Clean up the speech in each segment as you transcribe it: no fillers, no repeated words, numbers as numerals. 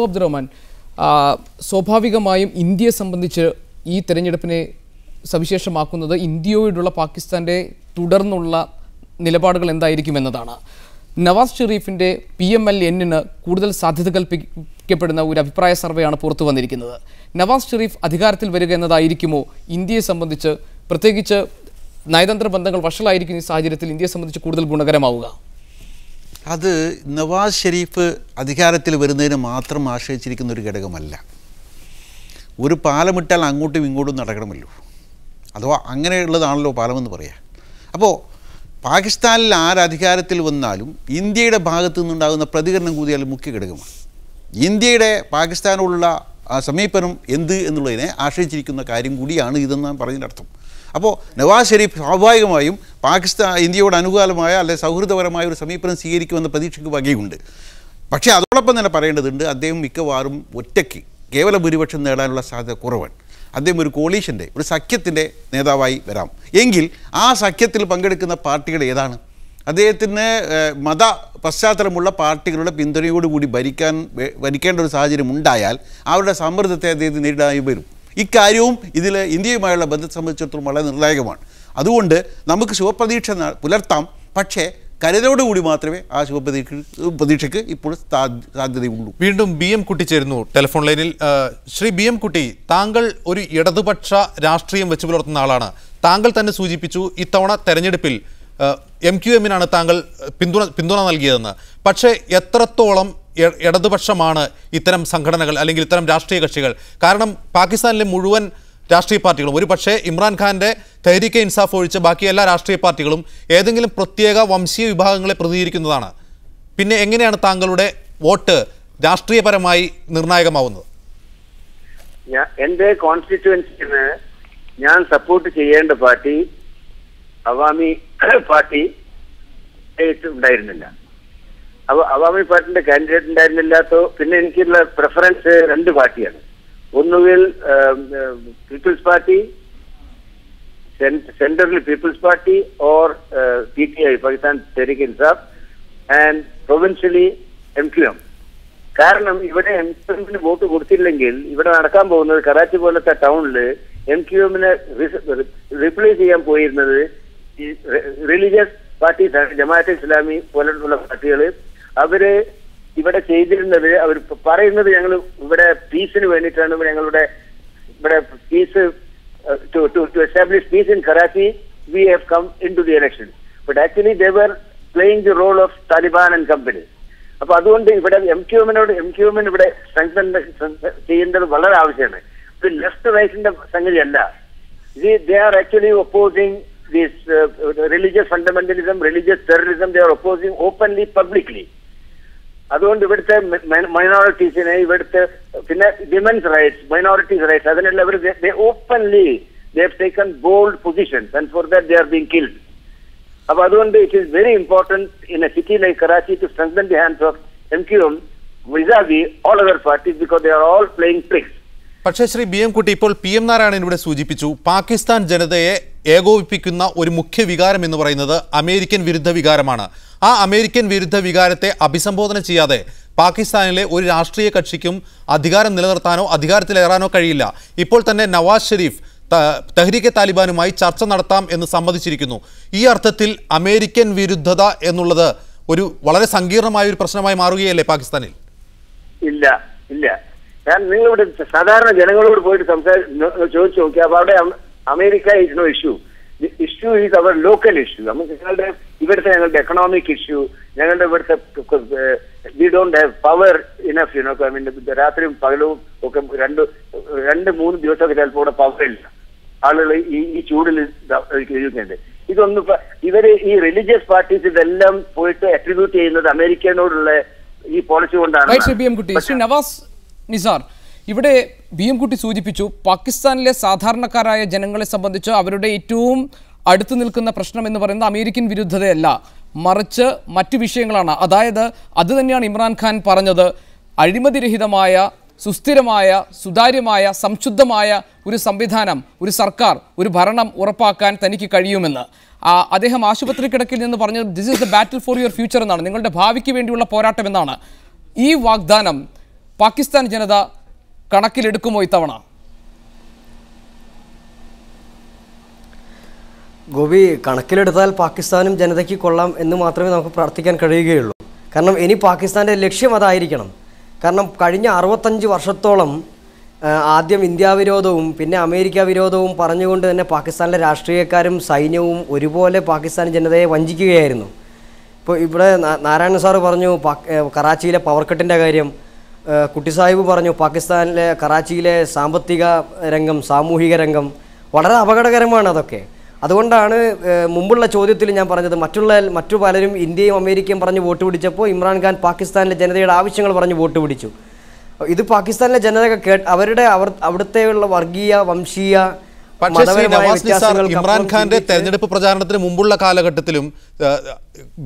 അബ്ദുറഹ്മാൻ, സ്വാഭാവികമായും ഇന്ത്യയെ സംബന്ധിച്ച് ഈ തെരഞ്ഞെടുപ്പിനെ സവിശേഷമാക്കുന്നത് ഇന്ത്യയോടുള്ള പാകിസ്ഥാൻ്റെ തുടർന്നുള്ള നിലപാടുകൾ എന്തായിരിക്കുമെന്നതാണ്. നവാസ് ഷെരീഫിൻ്റെ PMLN കൂടുതൽ സാധ്യത കൽപ്പിക്കപ്പെടുന്ന ഒരു അഭിപ്രായ സർവേയാണ് പുറത്തു വന്നിരിക്കുന്നത്. നവാസ് ഷെരീഫ് അധികാരത്തിൽ വരിക എന്നതായിരിക്കുമോ ഇന്ത്യയെ സംബന്ധിച്ച്, പ്രത്യേകിച്ച് നയതന്ത്ര ബന്ധങ്ങൾ വഷളായിരിക്കുന്ന ഈ സാഹചര്യത്തിൽ ഇന്ത്യയെ സംബന്ധിച്ച് കൂടുതൽ ഗുണകരമാവുക? അത് നവാസ് ഷെരീഫ് അധികാരത്തിൽ വരുന്നതിന് മാത്രം ആശ്രയിച്ചിരിക്കുന്ന ഒരു ഘടകമല്ല. ഒരു പാലമിട്ടാൽ അങ്ങോട്ടും ഇങ്ങോട്ടും നടക്കണമല്ലോ, അഥവാ അങ്ങനെയുള്ളതാണല്ലോ പാലമെന്ന് പറയാം. അപ്പോൾ പാകിസ്ഥാനിൽ ആരധികാരത്തിൽ വന്നാലും ഇന്ത്യയുടെ ഭാഗത്തു നിന്നുണ്ടാകുന്ന പ്രതികരണം കൂടിയാൽ മുഖ്യ ഘടകമാണ്. ഇന്ത്യയുടെ പാകിസ്ഥാനോടുള്ള സമീപനം എന്ത് എന്നുള്ളതിനെ ആശ്രയിച്ചിരിക്കുന്ന കാര്യം കൂടിയാണ് ഇതെന്നാണ് പറഞ്ഞതിനർത്ഥം. അപ്പോൾ നവാസ് ഷെരീഫ് സ്വാഭാവികമായും ഇന്ത്യയോട് അനുകൂലമായ അല്ലെങ്കിൽ സൗഹൃദപരമായ ഒരു സമീപനം സ്വീകരിക്കുമെന്ന പ്രതീക്ഷയ്ക്ക് വകയുണ്ട്. പക്ഷേ അതോടൊപ്പം തന്നെ പറയേണ്ടതുണ്ട്, അദ്ദേഹം മിക്കവാറും ഒറ്റയ്ക്ക് കേവല ഭൂരിപക്ഷം നേടാനുള്ള സാധ്യത കുറവാണ്. അദ്ദേഹം ഒരു കോളീഷൻ്റെ, ഒരു സഖ്യത്തിൻ്റെ നേതാവായി വരാം. എങ്കിൽ ആ സഖ്യത്തിൽ പങ്കെടുക്കുന്ന പാർട്ടികൾ ഏതാണ്? അദ്ദേഹത്തിന് മത പശ്ചാത്തലമുള്ള പാർട്ടികളുടെ പിന്തുണയോടുകൂടി ഭരിക്കേണ്ട ഒരു സാഹചര്യം ഉണ്ടായാൽ അവരുടെ സമ്മർദ്ദത്തെ അദ്ദേഹത്തിന് നേരിടാൻ വരും. ഇക്കാര്യവും ഇതിൽ ഇന്ത്യയുമായുള്ള ബന്ധത്തെ സംബന്ധിച്ചിടത്തോളം വളരെ നിർണായകമാണ്. അതുകൊണ്ട് നമുക്ക് ശുഭപ്രതീക്ഷ പുലർത്താം, പക്ഷേ കരുതലോടുകൂടി മാത്രമേ ആ ശുഭപ്രതീക്ഷയ്ക്ക് ഇപ്പോൾ സാധ്യതയുള്ളൂ. വീണ്ടും BM കുട്ടി ചേരുന്നു ടെലിഫോൺ ലൈനിൽ. ശ്രീ BM കുട്ടി, താങ്കൾ ഒരു ഇടതുപക്ഷ രാഷ്ട്രീയം വെച്ചു പുലർത്തുന്ന ആളാണ്. താങ്കൾ തന്നെ സൂചിപ്പിച്ചു ഇത്തവണ തെരഞ്ഞെടുപ്പിൽ MQM-നാണ് താങ്കൾ പിന്തുണ നൽകിയതെന്ന്. പക്ഷേ എത്രത്തോളം ഇടതുപക്ഷമാണ് ഇത്തരം സംഘടനകൾ അല്ലെങ്കിൽ ഇത്തരം രാഷ്ട്രീയ കക്ഷികൾ? കാരണം പാകിസ്ഥാനിലെ മുഴുവൻ രാഷ്ട്രീയ പാർട്ടികളും, ഒരു പക്ഷേ ഇമ്രാൻഖാൻ്റെ തെഹ്രീക്കെ ഇൻസാഫ് ഒഴിച്ച് ബാക്കി എല്ലാ രാഷ്ട്രീയ പാർട്ടികളും ഏതെങ്കിലും പ്രത്യേക വംശീയ വിഭാഗങ്ങളെ പ്രതിനിധീകരിക്കുന്നതാണ്. പിന്നെ എങ്ങനെയാണ് താങ്കളുടെ വോട്ട് രാഷ്ട്രീയപരമായി നിർണായകമാവുന്നത്? എൻ്റെ കോൺസ്റ്റിറ്റ്യുവൻസിന് ഞാൻ സപ്പോർട്ട് ചെയ്യേണ്ട പാർട്ടി അവാമി പാർട്ടി ഉണ്ടായിരുന്നില്ല. അവാമി പാർട്ടിന്റെ കാൻഡിഡേറ്റ് ഉണ്ടായിരുന്നില്ലാത്തോ പിന്നെ എനിക്കുള്ള പ്രിഫറൻസ് രണ്ട് പാർട്ടിയാണ്. ഒന്നുകിൽ People's party, central People's party or PTI, Pakistan Tehreek Insaf, and provincially MQM. കാരണം ഇവിടെ MQM-ന് വോട്ട് കൊടുത്തില്ലെങ്കിൽ ഇവിടെ നടക്കാൻ പോകുന്നത് കറാച്ചി പോലത്തെ ടൗണിൽ MQM-നെ റീപ്ലേസ് ചെയ്യാൻ പോയിരുന്നത് ഈ റിലീജിയസ് പാർട്ടീസാണ്. ജമാഅത്തെ ഇസ്ലാമി പോലുള്ള പാർട്ടികൾ അവര് ഇവിടെ ചെയ്തിരുന്നത്, അവർ പറയുന്നത് ഞങ്ങൾ ഇവിടെ പീസിന് വേണ്ടിയിട്ടാണ്, ഞങ്ങളുടെ ഇവിടെ piece to establish peace in Karachi, we have come into the election. But actually they were playing the role of Taliban and company. അപ്പൊ അതുകൊണ്ട് ഇവിടെ MQM-ന് ഇവിടെ സ്ട്രെങ്തൻ ചെയ്യേണ്ടത് വളരെ ആവശ്യമാണ്. ഇത് left റൈറ്റിന്റെ സംഗതിയല്ല. They are actually opposing this religious fundamentalism, religious terrorism. They are opposing openly, publicly. അതുകൊണ്ട് ഇവിടുത്തെ മൈനോറിറ്റീസിനെ, ഇവിടുത്തെ പിന്നെ വിമൻസ് റൈറ്റ്സ്, മൈനോറിറ്റീസ് റൈറ്റ്സ്, അതിനെല്ലാം അവർ openly they have taken bold positions and for that they are being killed. അപ്പൊ അതുകൊണ്ട് it is very important in a city like Karachi to strengthen the hands of MQM vis-a-vis all other parties because they are all playing tricks. പക്ഷേ Shri BM കുട്ടി, ഇപ്പോൾ PM Narayanan ഇവിടെ സൂചിപ്പിച്ചു, പാകിസ്ഥാൻ ജനതയെ ഏകോപിപ്പിക്കുന്ന ഒരു മുഖ്യ വികാരം എന്ന് പറയുന്നത് അമേരിക്കൻ വിരുദ്ധ വികാരമാണ്. ആ അമേരിക്കൻ വിരുദ്ധ വികാരത്തെ അഭിസംബോധന ചെയ്യാതെ പാകിസ്ഥാനിലെ ഒരു രാഷ്ട്രീയ കക്ഷിക്കും അധികാരം നിലനിർത്താനോ അധികാരത്തിലേറാനോ കഴിയില്ല. ഇപ്പോൾ തന്നെ നവാസ് ഷെരീഫ് തെഹ്രീക്കെ താലിബാനുമായി ചർച്ച നടത്താം എന്ന് സമ്മതിച്ചിരിക്കുന്നു. ഈ അർത്ഥത്തിൽ അമേരിക്കൻ വിരുദ്ധത എന്നുള്ളത് ഒരു വളരെ സങ്കീർണമായ ഒരു പ്രശ്നമായി മാറുകയല്ലേ പാകിസ്ഥാനിൽ? ഇല്ല ഇല്ല, ഞാൻ നിങ്ങളിവിടെ സാധാരണ ജനങ്ങളോട് പോയിട്ട് ചോദിച്ചു നോക്കി. അപ്പൊ അവിടെ America is no issue. The issue is അവർ ലോക്കൽ ഇഷ്യൂ. നമുക്ക് ഞങ്ങളുടെ എക്കണോമിക് ഇഷ്യൂ, ഞങ്ങളുടെ ഇവിടുത്തെ we don't have power enough, I mean രാത്രിയും പകലും ഒക്കെ രണ്ട് മൂന്ന് ദിവസമൊക്കെ ചിലപ്പോൾ ഇവിടെ പവർ ഇല്ല. ആളുകൾ ഈ ചൂടിൽ ഇരിക്കുന്നുണ്ട്. ഇതൊന്നും ഇവര് ഈ റിലീജിയസ് പാർട്ടീസ് ഇതെല്ലാം പോയിട്ട് അട്രിബ്യൂട്ട് ചെയ്യുന്നത് അമേരിക്കനോടുള്ള ഈ പോളിസി കൊണ്ടാണ്. നവാസ് നിസാർ, ഇവിടെ BM കുട്ടി സൂചിപ്പിച്ചു, പാകിസ്ഥാനിലെ സാധാരണക്കാരായ ജനങ്ങളെ സംബന്ധിച്ച് അവരുടെ ഏറ്റവും അടുത്ത് നിൽക്കുന്ന പ്രശ്നം എന്ന് പറയുന്നത് അമേരിക്കൻ വിരുദ്ധതയല്ല, മറിച്ച് മറ്റു വിഷയങ്ങളാണ്. അതായത് അത് തന്നെയാണ് ഇമ്രാൻഖാൻ പറഞ്ഞത്, അഴിമതിരഹിതമായ, സുസ്ഥിരമായ, സുതാര്യമായ, സംശുദ്ധമായ ഒരു സംവിധാനം, ഒരു സർക്കാർ, ഒരു ഭരണം ഉറപ്പാക്കാൻ തനിക്ക് കഴിയുമെന്ന്. അദ്ദേഹം ആശുപത്രി കിടക്കിൽ നിന്ന് പറഞ്ഞത് this is the battle for your future എന്നാണ്, നിങ്ങളുടെ ഭാവിക്ക് വേണ്ടിയുള്ള പോരാട്ടം എന്നാണ്. ഈ വാഗ്ദാനം പാകിസ്ഥാൻ ജനത കണക്കിലെടുക്കുമോ ഇത്തവണ? ഗോപി, കണക്കിലെടുത്താൽ പാകിസ്ഥാനും ജനതയ്ക്ക് കൊള്ളാം എന്ന് മാത്രമേ നമുക്ക് പ്രാർത്ഥിക്കാൻ കഴിയുകയുള്ളൂ. കാരണം ഇനി പാകിസ്ഥാൻ്റെ ലക്ഷ്യം അതായിരിക്കണം. കാരണം കഴിഞ്ഞ 65 വർഷത്തോളം ആദ്യം ഇന്ത്യ വിരോധവും പിന്നെ അമേരിക്ക വിരോധവും പറഞ്ഞുകൊണ്ട് തന്നെ പാകിസ്ഥാനിലെ രാഷ്ട്രീയക്കാരും സൈന്യവും ഒരുപോലെ പാകിസ്ഥാൻ ജനതയെ വഞ്ചിക്കുകയായിരുന്നു. ഇപ്പോൾ ഇവിടെ നാരായണ സാറ് പറഞ്ഞു കറാച്ചിയിലെ പവർ കട്ടിൻ്റെ കാര്യം, കുട്ടി സാഹിബ് പറഞ്ഞു പാകിസ്ഥാനിലെ കറാച്ചിയിലെ സാമ്പത്തിക രംഗം, സാമൂഹിക രംഗം വളരെ അപകടകരമാണ് അതൊക്കെ. അതുകൊണ്ടാണ് മുമ്പുള്ള ചോദ്യത്തിൽ ഞാൻ പറഞ്ഞത് മറ്റു പലരും ഇന്ത്യയും അമേരിക്കയും പറഞ്ഞ് വോട്ട് പിടിച്ചപ്പോൾ ഇമ്രാൻഖാൻ പാകിസ്ഥാനിലെ ജനതയുടെ ആവശ്യങ്ങൾ പറഞ്ഞ് വോട്ട് പിടിച്ചു. ഇത് പാകിസ്ഥാനിലെ ജനത അവിടുത്തെയുള്ള വർഗീയ വംശീയ ഇമ്രാൻഖാന്റെ തെരഞ്ഞെടുപ്പ് പ്രചാരണത്തിന് മുമ്പുള്ള കാലഘട്ടത്തിലും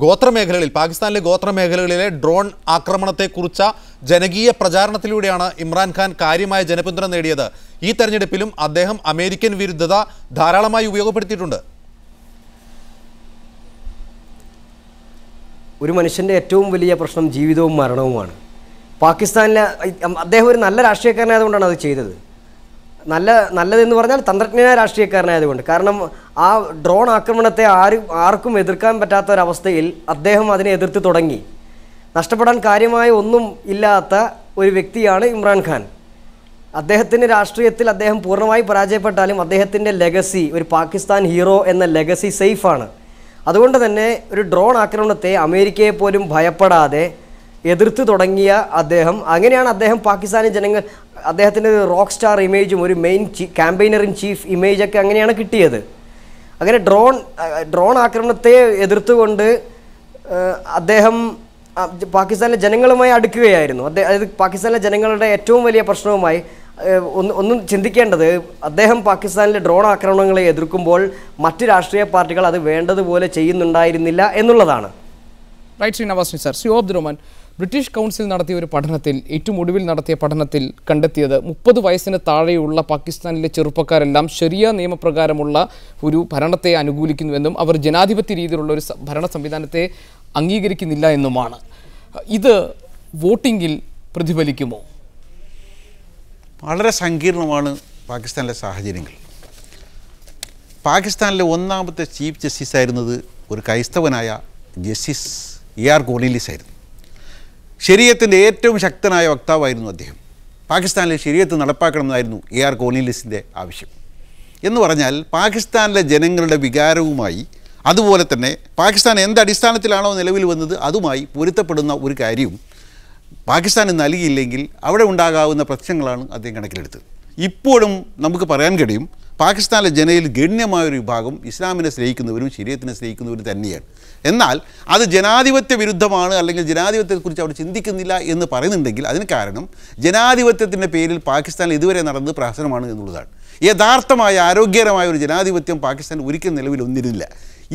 ഗോത്രമേഖലകളിൽ, പാകിസ്ഥാനിലെ ഗോത്രമേഖലകളിലെ ഡ്രോൺ ആക്രമണത്തെക്കുറിച്ച ജനകീയ പ്രചാരണത്തിലൂടെയാണ് ഇമ്രാൻഖാൻ കാര്യമായ ജനപിന്തുണ നേടിയത്. ഈ തെരഞ്ഞെടുപ്പിലും അദ്ദേഹം അമേരിക്കൻ വിരുദ്ധത ധാരാളമായി ഉപയോഗപ്പെടുത്തിയിട്ടുണ്ട്. ഒരു മനുഷ്യൻ്റെ ഏറ്റവും വലിയ പ്രശ്നം ജീവിതവും മരണവുമാണ്. പാകിസ്ഥാനിലെ അദ്ദേഹം ഒരു നല്ല രാഷ്ട്രീയക്കാരനായതുകൊണ്ടാണ് അത് ചെയ്തത്. നല്ലതെന്ന് പറഞ്ഞാൽ തന്ത്രജ്ഞനായ രാഷ്ട്രീയക്കാരനായതുകൊണ്ട്. കാരണം ആ ഡ്രോൺ ആക്രമണത്തെ ആർക്കും എതിർക്കാൻ പറ്റാത്ത ഒരവസ്ഥയിൽ അദ്ദേഹം അതിനെ എതിർത്ത് തുടങ്ങി. നഷ്ടപ്പെടാൻ കാര്യമായ ഒന്നും ഇല്ലാത്ത ഒരു വ്യക്തിയാണ് ഇമ്രാൻഖാൻ. അദ്ദേഹത്തിൻ്റെ രാഷ്ട്രീയത്തിൽ അദ്ദേഹം പൂർണ്ണമായി പരാജയപ്പെട്ടാലും അദ്ദേഹത്തിൻ്റെ ലെഗസി, ഒരു പാകിസ്ഥാൻ ഹീറോ എന്ന ലെഗസി സേഫാണ്. അതുകൊണ്ട് തന്നെ ഒരു ഡ്രോൺ ആക്രമണത്തെ അമേരിക്കയെ പോലും ഭയപ്പെടാതെ എതിർത്ത് തുടങ്ങിയ അദ്ദേഹം, അങ്ങനെയാണ് അദ്ദേഹം പാകിസ്ഥാനി ജനങ്ങൾ അദ്ദേഹത്തിൻ്റെ ഒരു റോക്ക് സ്റ്റാർ ഇമേജും ഒരു മെയിൻ ക്യാമ്പയിനർ ഇൻ ചീഫ് ഇമേജൊക്കെ അങ്ങനെയാണ് കിട്ടിയത്. അങ്ങനെ ഡ്രോൺ ആക്രമണത്തെ എതിർത്തുകൊണ്ട് അദ്ദേഹം പാകിസ്ഥാനിലെ ജനങ്ങളുമായി അടുക്കുകയായിരുന്നു. അതായത് പാകിസ്ഥാനിലെ ജനങ്ങളുടെ ഏറ്റവും വലിയ പ്രശ്നവുമായി ഒന്നും ചിന്തിക്കേണ്ടത്, അദ്ദേഹം പാകിസ്ഥാനിലെ ഡ്രോൺ ആക്രമണങ്ങളെ എതിർക്കുമ്പോൾ മറ്റ് രാഷ്ട്രീയ പാർട്ടികൾ അത് വേണ്ടതുപോലെ ചെയ്യുന്നുണ്ടായിരുന്നില്ല എന്നുള്ളതാണ്. Right Shri Navas Nisar. Shri Abdul Rahman, British council നടത്തിയ ഒരു പഠനത്തിൽ, ഏറ്റവും ഒടുവിൽ നടത്തിയ പഠനത്തിൽ കണ്ടെത്തിയത് 30 വയസ്സിന് താഴെയുള്ള പാകിസ്ഥാനിലെ ചെറുപ്പക്കാരെല്ലാം ശരിയ നിയമപ്രകാരമുള്ള ഒരു ഭരണത്തെ അനുകൂലിക്കുന്നുവെന്നും അവർ ജനാധിപത്യ രീതിയിലുള്ള ഒരു ഭരണ സംവിധാനത്തെ അംഗീകരിക്കുന്നില്ല എന്നുമാണ്. ഇത് വോട്ടിങ്ങിൽ പ്രതിഫലിക്കുമോ? വളരെ സങ്കീർണമാണ് പാകിസ്ഥാനിലെ സാഹചര്യങ്ങൾ. പാകിസ്ഥാനിലെ ഒന്നാമത്തെ ചീഫ് ജസ്റ്റിസ് ആയിരുന്നത് ഒരു ക്രൈസ്തവനായ ജസ്റ്റിസ് AR കോർണിലിസ് ആയിരുന്നു. ശരീഅത്തിൻ്റെ ഏറ്റവും ശക്തനായ വക്താവായിരുന്നു അദ്ദേഹം. പാകിസ്ഥാനിലെ ശരീഅത്ത് നടപ്പാക്കണമെന്നായിരുന്നു AR കോർണിലിസിൻ്റെ ആവശ്യം. എന്ന് പറഞ്ഞാൽ പാകിസ്ഥാനിലെ ജനങ്ങളുടെ വികാരവുമായി, അതുപോലെ തന്നെ പാകിസ്ഥാൻ എന്തടിസ്ഥാനത്തിലാണോ നിലവിൽ വന്നത് അതുമായി പൊരുത്തപ്പെടുന്ന ഒരു കാര്യവും പാകിസ്ഥാന് നൽകിയില്ലെങ്കിൽ അവിടെ ഉണ്ടാകാവുന്ന പ്രശ്നങ്ങളാണ് അദ്ദേഹം കണക്കിലെടുത്തത്. ഇപ്പോഴും നമുക്ക് പറയാൻ കഴിയും പാകിസ്ഥാനിലെ ജനതയിൽ ഗണ്യമായൊരു വിഭാഗം ഇസ്ലാമിനെ സ്നേഹിക്കുന്നവരും ശരീഅത്തിനെ സ്നേഹിക്കുന്നവരും തന്നെയാണ്. എന്നാൽ അത് ജനാധിപത്യ വിരുദ്ധമാണ്, അല്ലെങ്കിൽ ജനാധിപത്യത്തെക്കുറിച്ച് അവർ ചിന്തിക്കുന്നില്ല എന്ന് പറയുന്നുണ്ടെങ്കിൽ അതിന് കാരണം ജനാധിപത്യത്തിൻ്റെ പേരിൽ പാകിസ്ഥാനിൽ ഇതുവരെ നടന്നത് പ്രഹസനമാണ് എന്നുള്ളതാണ്. യഥാർത്ഥമായ ആരോഗ്യകരമായ ഒരു ജനാധിപത്യം പാകിസ്ഥാൻ ഒരിക്കലും നിലവിൽ വന്നിരുന്നില്ല.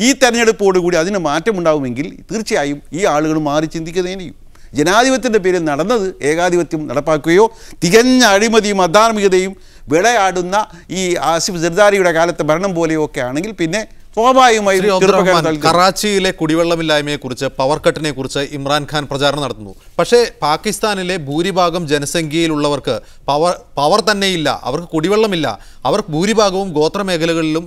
ഈ തെരഞ്ഞെടുപ്പോടുകൂടി അതിന് മാറ്റമുണ്ടാവുമെങ്കിൽ തീർച്ചയായും ഈ ആളുകൾ മാറി ചിന്തിക്കുന്നതേ ചെയ്യും. ജനാധിപത്യത്തിൻ്റെ പേരിൽ നടന്നത് ഏകാധിപത്യം നടപ്പാക്കുകയോ തികഞ്ഞ അഴിമതിയും അധാർമികതയും വിളയാടുന്ന ഈ ആസിഫ് ജർദാരിയുടെ കാലത്തെ ഭരണം പോലെയോ ഒക്കെ ആണെങ്കിൽ പിന്നെ സ്വാഭാവികമായും കറാച്ചിയിലെ കുടിവെള്ളമില്ലായ്മയെക്കുറിച്ച്, പവർ കട്ടിനെ കുറിച്ച് ഇമ്രാൻഖാൻ പ്രചാരണം നടത്തുന്നു. പക്ഷേ പാകിസ്ഥാനിലെ ഭൂരിഭാഗം ജനസംഖ്യയിലുള്ളവർക്ക് പവർ തന്നെയില്ല, അവർക്ക് കുടിവെള്ളമില്ല. അവർ ഭൂരിഭാഗവും ഗോത്രമേഖലകളിലും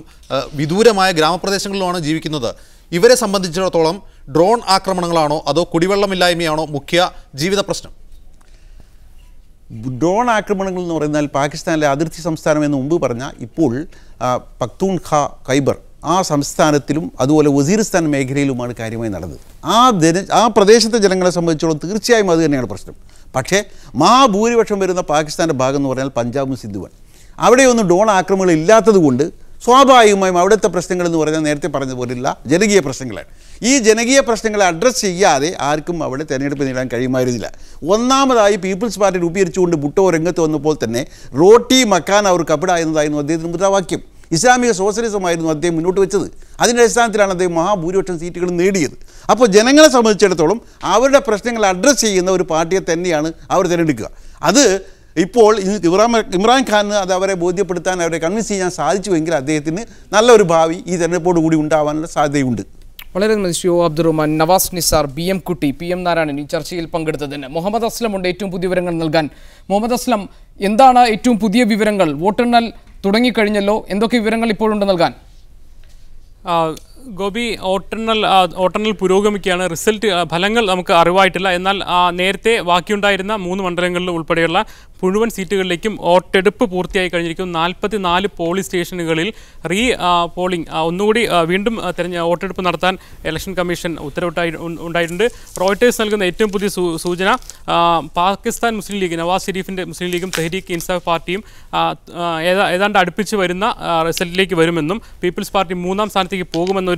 വിദൂരമായ ഗ്രാമപ്രദേശങ്ങളിലുമാണ് ജീവിക്കുന്നത്. ഇവരെ സംബന്ധിച്ചിടത്തോളം ഡ്രോൺ ആക്രമണങ്ങളാണോ അതോ കുടിവെള്ളമില്ലായ്മയാണോ മുഖ്യ ജീവിത പ്രശ്നം? ഡ്രോൺ ആക്രമണങ്ങൾ എന്ന് പറയുന്നാൽ പാകിസ്ഥാനിലെ അതിർത്തി സംസ്ഥാനം എന്ന് മുമ്പ് പറഞ്ഞ ഇപ്പോൾ പക്തൂൺഖ, ഖൈബർ ആ സംസ്ഥാനത്തിലും അതുപോലെ വസീറിസ്ഥാൻ മേഖലയിലുമാണ് കാര്യമായി നടന്നത്. ആ പ്രദേശത്തെ ജനങ്ങളെ സംബന്ധിച്ചോളം തീർച്ചയായും അത് തന്നെയാണ് പ്രശ്നം. പക്ഷേ മഹാഭൂരിപക്ഷം വരുന്ന പാകിസ്ഥാൻ്റെ ഭാഗം എന്ന് പറഞ്ഞാൽ പഞ്ചാബും സിന്ധുവാണ്. അവിടെയൊന്നും ഡ്രോൺ ആക്രമണങ്ങൾ ഇല്ലാത്തത് കൊണ്ട് സ്വാഭാവികമായും അവിടുത്തെ പ്രശ്നങ്ങളെന്ന് പറഞ്ഞാൽ നേരത്തെ പറഞ്ഞതുപോലെയുള്ള ജനകീയ പ്രശ്നങ്ങളാണ്. ഈ ജനകീയ പ്രശ്നങ്ങളെ അഡ്രസ്സ് ചെയ്യാതെ ആർക്കും അവിടെ തെരഞ്ഞെടുപ്പ് നേടാൻ കഴിയുമായിരുന്നില്ല. ഒന്നാമതായി പീപ്പിൾസ് പാർട്ടി രൂപീകരിച്ചുകൊണ്ട് ഭുട്ടോ രംഗത്ത് വന്നപ്പോൾ തന്നെ റോട്ടി മക്കാൻ അവർ കപിട എന്നതായിരുന്നു അദ്ദേഹത്തിൻ്റെ മുദ്രാവാക്യം. ഇസ്ലാമിക സോഷ്യലിസമായിരുന്നു അദ്ദേഹം മുന്നോട്ട് വെച്ചത്. അതിൻ്റെ അടിസ്ഥാനത്തിലാണ് അദ്ദേഹം മഹാഭൂരിപക്ഷം സീറ്റുകൾ നേടിയത്. അപ്പോൾ ജനങ്ങളെ സംബന്ധിച്ചിടത്തോളം അവരുടെ പ്രശ്നങ്ങൾ അഡ്രസ്സ് ചെയ്യുന്ന ഒരു പാർട്ടിയെ തന്നെയാണ് അവർ തിരഞ്ഞെടുക്കുക. അത് ഇപ്പോൾ ഇമ്രാൻഖാന് അത് അവരെ ബോധ്യപ്പെടുത്താൻ, അവരെ കൺവിൻസ് ചെയ്യാൻ സാധിച്ചുവെങ്കിൽ അദ്ദേഹത്തിന് നല്ലൊരു ഭാവി ഈ തെരഞ്ഞെടുപ്പോട് കൂടി ഉണ്ടാവാനുള്ള സാധ്യതയുണ്ട്. വളരെ നന്ദി ശ്രീ ഒ അബ്ദുറഹ്മാൻ, നവാസ് നിസാർ, BM കുട്ടി, PM നാരായണൻ ഈ ചർച്ചയിൽ പങ്കെടുത്തതിന്. മുഹമ്മദ് അസ്ലമുണ്ട് ഏറ്റവും പുതിയ വിവരങ്ങൾ നൽകാൻ. മുഹമ്മദ് അസ്ലം, എന്താണ് ഏറ്റവും പുതിയ വിവരങ്ങൾ? വോട്ടെണ്ണൽ തുടങ്ങിക്കഴിഞ്ഞല്ലോ, എന്തൊക്കെ വിവരങ്ങൾ ഇപ്പോഴുണ്ട് നൽകാൻ? ഗോപി, വോട്ടെണ്ണൽ പുരോഗമിക്കുകയാണ്. റിസൾട്ട് ഫലങ്ങൾ നമുക്ക് അറിവായിട്ടില്ല. എന്നാൽ നേരത്തെ ബാക്കിയുണ്ടായിരുന്ന 3 മണ്ഡലങ്ങളിൽ ഉൾപ്പെടെയുള്ള മുഴുവൻ സീറ്റുകളിലേക്കും വോട്ടെടുപ്പ് പൂർത്തിയായി കഴിഞ്ഞിരിക്കും. 44 പോളിംഗ് സ്റ്റേഷനുകളിൽ പോളിംഗ് ഒന്നുകൂടി വീണ്ടും വോട്ടെടുപ്പ് നടത്താൻ ഇലക്ഷൻ കമ്മീഷൻ ഉണ്ടായിട്ടുണ്ട്. റോയിട്ടേഴ്സ് നൽകുന്ന ഏറ്റവും പുതിയ സൂചന പാകിസ്ഥാൻ മുസ്ലിം ലീഗ്, നവാസ് ഷെരീഫിൻ്റെ മുസ്ലിം ലീഗും തെഹ്രീക്ക് ഇൻസാഫ് പാർട്ടിയും ഏതാണ്ട് അടുപ്പിച്ച് വരുന്ന റിസൾട്ടിലേക്ക് വരുമെന്നും പീപ്പിൾസ് പാർട്ടി 3ാം സ്ഥാനത്തേക്ക് പോകുമെന്നൊരു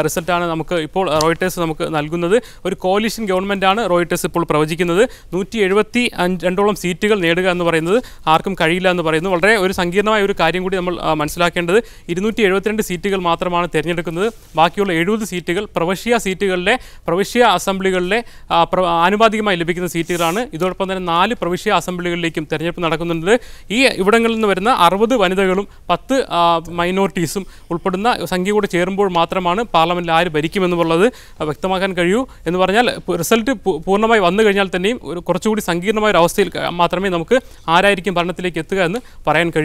റിസൾട്ടാണ് നമുക്ക് ഇപ്പോൾ റോയിട്ടേഴ്സ് നമുക്ക് നൽകുന്നത്. ഒരു കോalition ഗവൺമെൻറ്റാണ് റോയിട്ടേഴ്സ് ഇപ്പോൾ പ്രവചിക്കുന്നത്. 172 സീറ്റുകൾ നേടുക എന്ന് പറയുന്നത് ആർക്കും കഴിയില്ല എന്ന് പറയുന്നു. വളരെ ഒരു സങ്കീർണമായ ഒരു കാര്യം കൂടി നമ്മൾ മനസ്സിലാക്കേണ്ടത്, 272 സീറ്റുകൾ മാത്രമാണ് തിരഞ്ഞെടുക്കുന്നത്. ബാക്കിയുള്ള 70 സീറ്റുകൾ പ്രവിശ്യ അസംബ്ലികളിലെ ആനുപാതികമായി ലഭിക്കുന്ന സീറ്റുകളാണ്. ഇതോടൊപ്പം തന്നെ 4 പ്രവിശ്യ അസംബ്ലികളിലേക്കും തിരഞ്ഞെടുപ്പ് നടക്കുന്നുണ്ട്. ഈ ഇവിടങ്ങളിൽ നിന്ന് വരുന്ന 60 വനിതകളും 10 മൈനോറിറ്റീസും ഉൾപ്പെടുന്ന സംഖ്യ കൂടെ ചേരുമ്പോൾ മാത്രമാണ് പാർലമെൻറ്റിൽ ആര് ഭരിക്കുമെന്നുള്ളത് വ്യക്തമാക്കാൻ കഴിയൂ. എന്ന് പറഞ്ഞാൽ റിസൾട്ട് പൂർണ്ണമായി വന്നു കഴിഞ്ഞാൽ തന്നെയും കുറച്ചുകൂടി സങ്കീർണമായ ഒരു അവസ്ഥയിൽ മാത്രമേ നമുക്ക് ആരായിരിക്കും ഭരണത്തിലേക്ക് എത്തുക എന്ന് പറയാൻ കഴിയൂ.